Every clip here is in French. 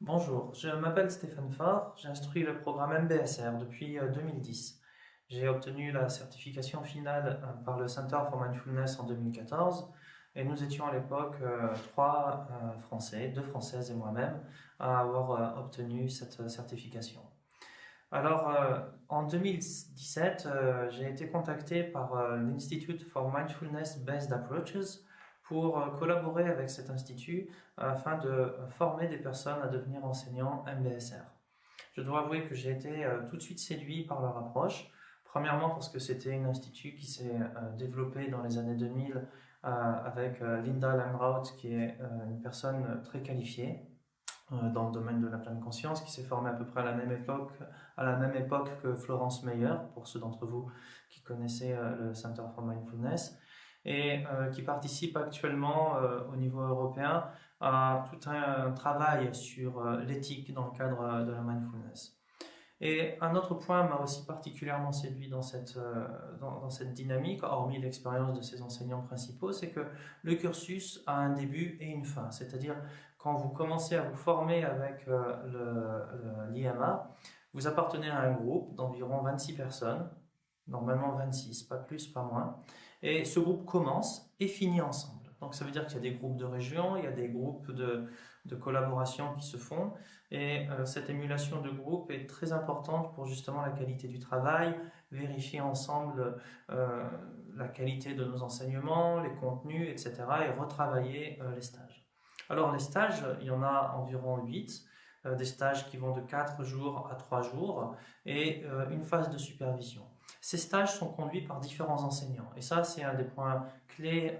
Bonjour, je m'appelle Stéphane Faure, j'instruis le programme MBSR depuis 2010. J'ai obtenu la certification finale par le Center for Mindfulness en 2014 et nous étions à l'époque trois Français, deux Françaises et moi-même, à avoir obtenu cette certification. Alors, en 2017, j'ai été contacté par l'Institute for Mindfulness Based Approaches pour collaborer avec cet institut afin de former des personnes à devenir enseignants MBSR. Je dois avouer que j'ai été tout de suite séduit par leur approche. Premièrement parce que c'était un institut qui s'est développé dans les années 2000 avec Linda Lamrout qui est une personne très qualifiée dans le domaine de la pleine conscience, qui s'est formée à peu près à la même époque que Florence Meyer, pour ceux d'entre vous qui connaissaient le Center for Mindfulness, et qui participe actuellement au niveau européen à tout un travail sur l'éthique dans le cadre de la mindfulness. Et un autre point m'a aussi particulièrement séduit dans cette dynamique, hormis l'expérience de ses enseignants principaux, c'est que le cursus a un début et une fin. C'est-à-dire, quand vous commencez à vous former avec l'IMA, vous appartenez à un groupe d'environ 26 personnes, normalement 26, pas plus, pas moins, et ce groupe commence et finit ensemble. Donc ça veut dire qu'il y a des groupes de région, il y a des groupes de collaboration qui se font, et cette émulation de groupe est très importante pour justement la qualité du travail, vérifier ensemble euh, la qualité de nos enseignements, les contenus, etc. et retravailler les stages. Alors les stages, il y en a environ 8, des stages qui vont de 4 jours à 3 jours et une phase de supervision. Ces stages sont conduits par différents enseignants et ça c'est un des points clés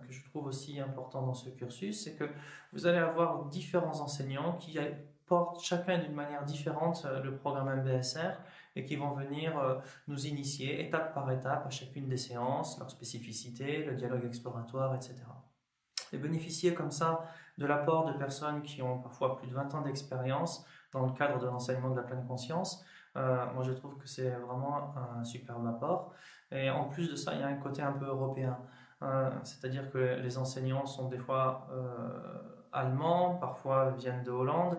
que je trouve aussi important dans ce cursus, c'est que vous allez avoir différents enseignants qui portent chacun d'une manière différente le programme MBSR et qui vont venir nous initier étape par étape à chacune des séances, leurs spécificités, le dialogue exploratoire, etc. Et bénéficier comme ça de l'apport de personnes qui ont parfois plus de 20 ans d'expérience dans le cadre de l'enseignement de la pleine conscience, moi je trouve que c'est vraiment un superbe apport. Et en plus de ça, il y a un côté un peu européen. C'est-à-dire que les enseignants sont des fois allemands, parfois viennent de Hollande.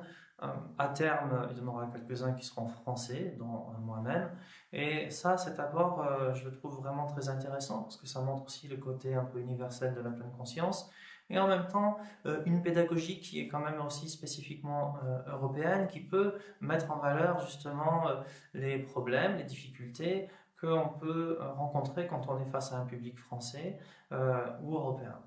À terme, il y en aura quelques-uns qui seront français, dont moi-même. Et ça, cet apport, je le trouve vraiment très intéressant parce que ça montre aussi le côté un peu universel de la pleine conscience et en même temps une pédagogie qui est quand même aussi spécifiquement européenne, qui peut mettre en valeur justement les problèmes, les difficultés qu'on peut rencontrer quand on est face à un public français ou européen.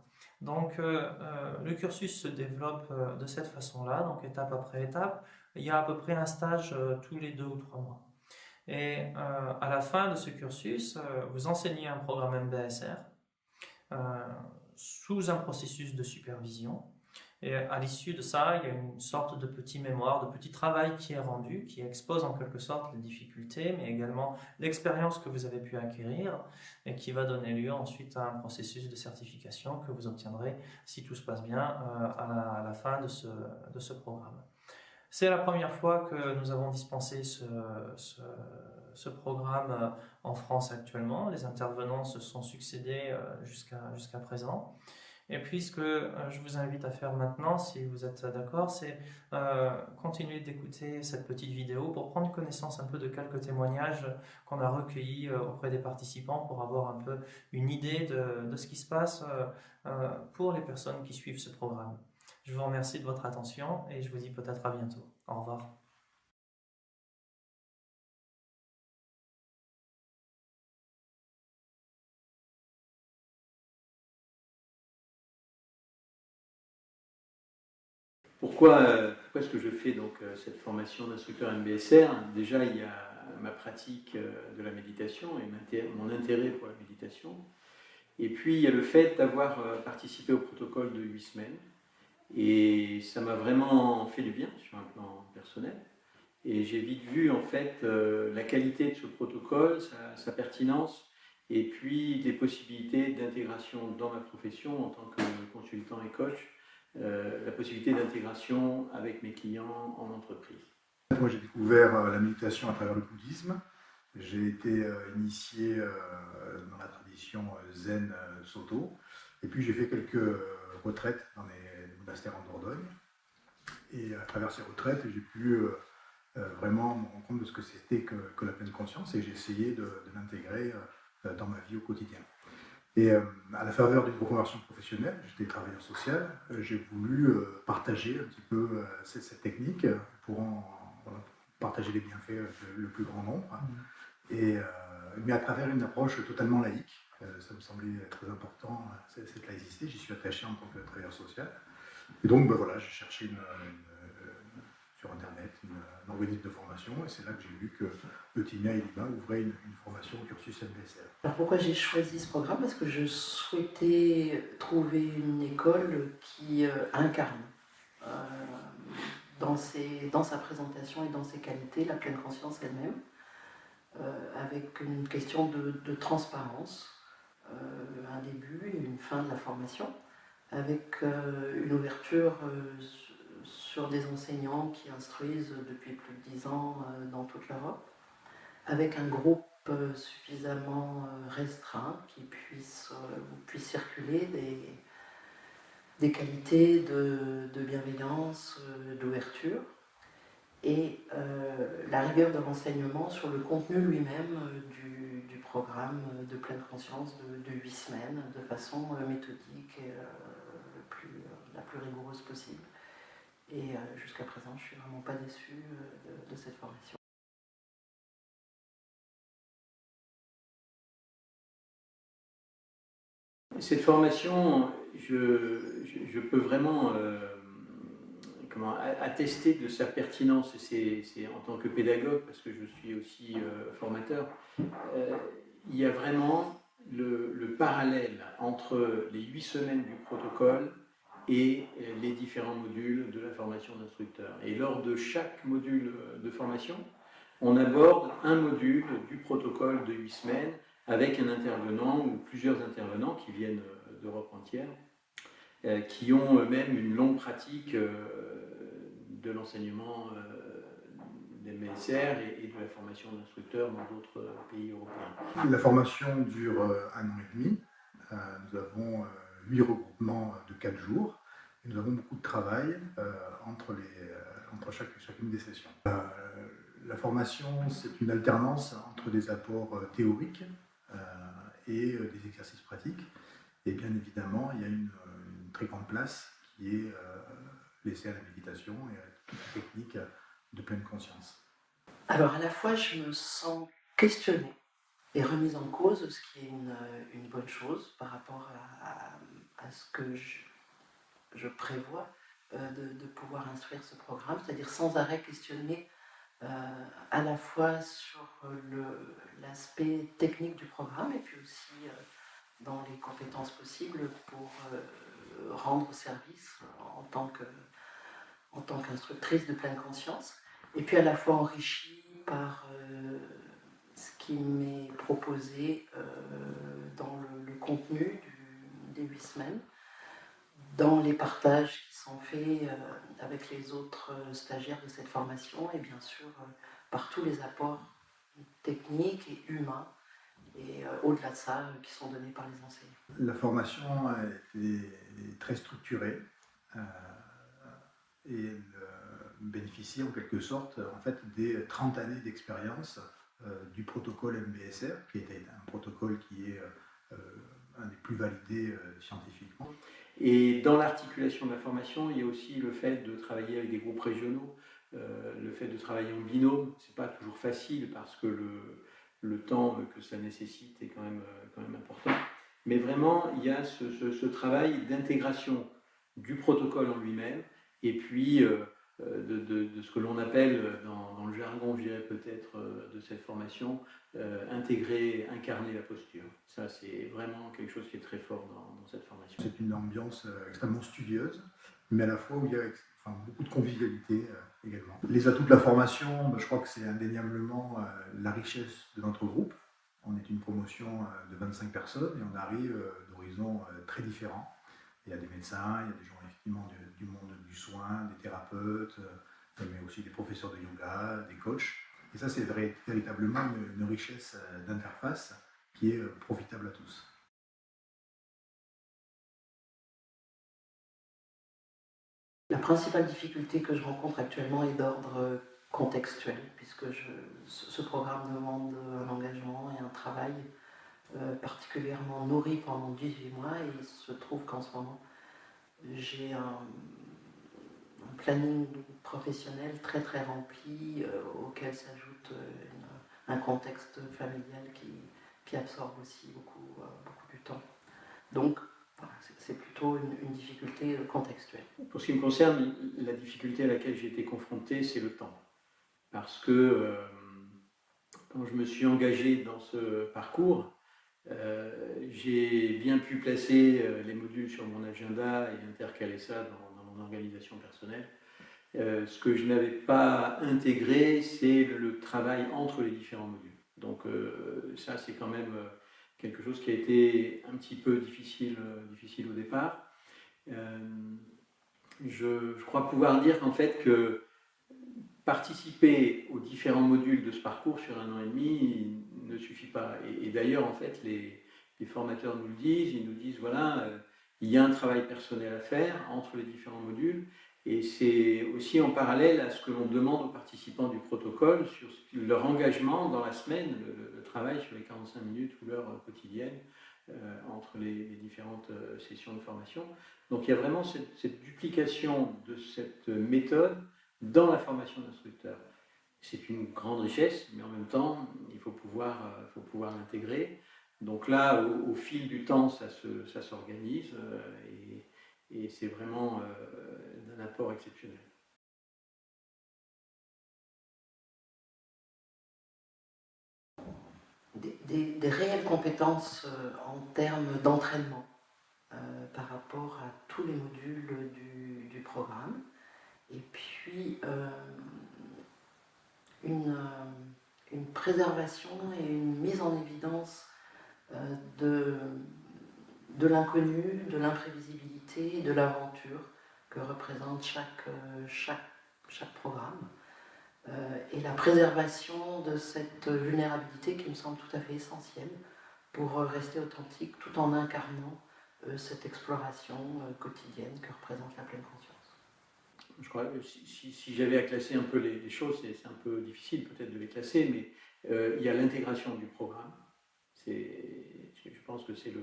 Donc le cursus se développe de cette façon-là, donc étape après étape. Il y a à peu près un stage tous les 2 ou 3 mois. Et à la fin de ce cursus, vous enseignez un programme MBSR euh, sous un processus de supervision. Et à l'issue de ça, il y a une sorte de petit mémoire, de petit travail qui est rendu, qui expose en quelque sorte les difficultés, mais également l'expérience que vous avez pu acquérir et qui va donner lieu ensuite à un processus de certification que vous obtiendrez, si tout se passe bien, à la fin de ce programme. C'est la première fois que nous avons dispensé ce programme en France actuellement. Les intervenants se sont succédés jusqu'à présent. Et puis ce que je vous invite à faire maintenant, si vous êtes d'accord, c'est continuer d'écouter cette petite vidéo pour prendre connaissance un peu de quelques témoignages qu'on a recueillis auprès des participants pour avoir un peu une idée de ce qui se passe pour les personnes qui suivent ce programme. Je vous remercie de votre attention et je vous dis peut-être à bientôt. Au revoir. Pourquoi est-ce que je fais donc cette formation d'instructeur MBSR? Déjà, il y a ma pratique de la méditation et mon intérêt pour la méditation. Et puis, il y a le fait d'avoir participé au protocole de 8 semaines. Et ça m'a vraiment fait du bien sur un plan personnel. Et j'ai vite vu en fait la qualité de ce protocole, sa pertinence, et puis des possibilités d'intégration dans ma profession en tant que consultant et coach, la possibilité d'intégration avec mes clients en entreprise. Moi, j'ai découvert la méditation à travers le bouddhisme. J'ai été initié dans la tradition zen Soto. Et puis, j'ai fait quelques retraites dans les monastères en Dordogne. Et à travers ces retraites, j'ai pu vraiment me rendre compte de ce que c'était que la pleine conscience, et j'ai essayé de l'intégrer dans ma vie au quotidien. Et à la faveur d'une reconversion professionnelle, j'étais travailleur social, j'ai voulu partager un petit peu cette technique pour voilà, partager les bienfaits le plus grand nombre, et, mais à travers une approche totalement laïque. Ça me semblait très important, cette laïcité. J'y suis attaché en tant que travailleur social. Et donc, ben voilà, j'ai cherché sur Internet un organisme de formation, et c'est là que j'ai vu que Eutimia et Lima ouvraient une formation au cursus MBSR. Alors pourquoi j'ai choisi ce programme? Parce que je souhaitais trouver une école qui incarne dans sa présentation et dans ses qualités la pleine conscience elle-même, avec une question de transparence, un début et une fin de la formation, avec une ouverture sur des enseignants qui instruisent depuis plus de 10 ans dans toute l'Europe, avec un groupe suffisamment restreint qui puisse circuler des qualités de bienveillance, d'ouverture, et la rigueur de l'enseignement sur le contenu lui-même du programme de pleine conscience de 8 semaines, de façon méthodique et la plus rigoureuse possible. Et jusqu'à présent, je ne suis vraiment pas déçue de cette formation. Cette formation, je peux vraiment attester de sa pertinence, c'est en tant que pédagogue, parce que je suis aussi formateur. Il y a vraiment le parallèle entre les 8 semaines du protocole et les différents modules de la formation d'instructeur. Et lors de chaque module de formation, on aborde un module du protocole de 8 semaines avec un intervenant ou plusieurs intervenants qui viennent d'Europe entière, qui ont eux-mêmes une longue pratique de l'enseignement des MBSR et de la formation d'instructeurs dans d'autres pays européens. La formation dure 1 an et demi. Nous avons 8 regroupements de 4 jours. Et nous avons beaucoup de travail entre chacune des sessions. La formation, c'est une alternance entre des apports théoriques et des exercices pratiques. Et bien évidemment, il y a une très grande place qui est laissée à la méditation et à toute la technique de pleine conscience. Alors à la fois, je me sens questionnée et remise en cause, ce qui est une bonne chose par rapport à ce que je prévois de pouvoir instruire ce programme, c'est-à-dire sans arrêt questionner à la fois sur l'aspect technique du programme et puis aussi dans les compétences possibles pour rendre service en tant qu'instructrice de pleine conscience, et puis à la fois enrichie par ce qui m'est proposé dans le contenu des 8 semaines, dans les partages qui sont faits avec les autres stagiaires de cette formation, et bien sûr par tous les apports techniques et humains, et au-delà de ça, qui sont donnés par les enseignants. La formation est très structurée et elle bénéficie en quelque sorte en fait, des 30 années d'expérience du protocole MBSR, qui est un protocole qui est un des plus validés scientifiquement. Et dans l'articulation de la formation, il y a aussi le fait de travailler avec des groupes régionaux, le fait de travailler en binôme. C'est pas toujours facile parce que le temps que ça nécessite est quand même important. Mais vraiment, il y a ce travail d'intégration du protocole en lui-même et puis de ce que l'on appelle dans le jargon, je dirais peut-être, de cette formation, intégrer, incarner la posture. Ça, c'est vraiment quelque chose qui est très fort dans cette formation. C'est une ambiance extrêmement studieuse, mais à la fois où il y a beaucoup de convivialité également. Les atouts de la formation, je crois que c'est indéniablement la richesse de notre groupe. On est une promotion de 25 personnes et on arrive d'horizons très différents. Il y a des médecins, il y a des gens effectivement du monde du soin, des thérapeutes, mais aussi des professeurs de yoga, des coachs. Et ça, c'est véritablement une richesse d'interface qui est profitable à tous. La principale difficulté que je rencontre actuellement est d'ordre contextuel, puisque ce programme demande un engagement et un travail particulièrement nourri pendant 18 mois, et il se trouve qu'en ce moment, j'ai un planning professionnel très très rempli, auquel s'ajoute un contexte familial qui absorbe aussi beaucoup du temps. Donc, voilà, c'est plutôt une difficulté contextuelle. Pour ce qui me concerne, la difficulté à laquelle j'ai été confronté, c'est le temps. Parce que quand je me suis engagé dans ce parcours, j'ai bien pu placer les modules sur mon agenda et intercaler ça dans mon organisation personnelle. Ce que je n'avais pas intégré, c'est le travail entre les différents modules. Donc ça, c'est quand même quelque chose qui a été un petit peu difficile au départ. Je crois pouvoir dire qu'en fait que participer aux différents modules de ce parcours sur 1 an et demi ne suffit pas. Et d'ailleurs, en fait, les formateurs nous le disent, ils nous disent, voilà, il y a un travail personnel à faire entre les différents modules, et c'est aussi en parallèle à ce que l'on demande aux participants du protocole sur leur engagement dans la semaine, le travail sur les 45 minutes ou l'heure quotidienne entre les différentes sessions de formation. Donc il y a vraiment cette duplication de cette méthode dans la formation d'instructeur. C'est une grande richesse, mais en même temps, il faut pouvoir l'intégrer. Donc là, au fil du temps, ça s'organise et c'est vraiment d'un apport exceptionnel. Des réelles compétences en termes d'entraînement par rapport à tous les modules du programme. Et puis une préservation et une mise en évidence de l'inconnu, de l'imprévisibilité, de l'aventure que représente chaque programme. Et la préservation de cette vulnérabilité qui me semble tout à fait essentielle pour rester authentique tout en incarnant cette exploration quotidienne que représente la pleine conscience. Je crois que si j'avais à classer un peu les choses, c'est un peu difficile peut-être de les classer, mais il y a l'intégration du programme. Je pense que c'est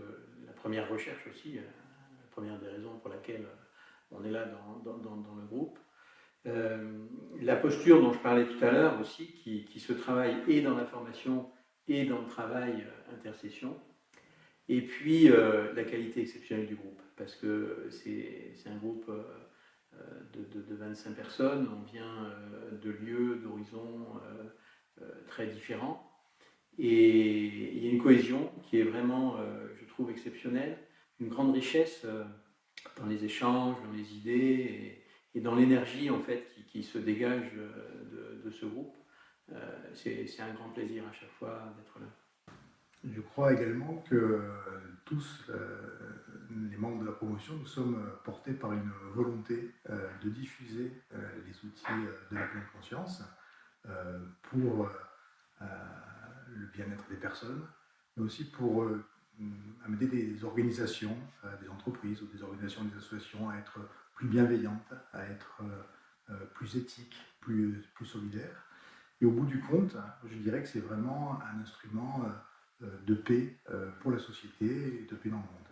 la première recherche aussi, la première des raisons pour laquelle on est là dans le groupe. La posture dont je parlais tout à l'heure aussi, qui se travaille et dans la formation et dans le travail intersession. Et puis la qualité exceptionnelle du groupe, parce que c'est un groupe de 25 personnes, on vient de lieux, d'horizons très différents. Et il y a une cohésion qui est vraiment, je trouve, exceptionnelle, une grande richesse dans les échanges, dans les idées et dans l'énergie en fait qui se dégage de ce groupe. C'est un grand plaisir à chaque fois d'être là. Je crois également que tous les membres de la promotion, nous sommes portés par une volonté de diffuser les outils de la pleine conscience pour le bien-être des personnes, mais aussi pour amener des organisations, des entreprises ou des organisations, des associations à être plus bienveillantes, à être plus éthiques, plus solidaires. Et au bout du compte, je dirais que c'est vraiment un instrument de paix pour la société et de paix dans le monde.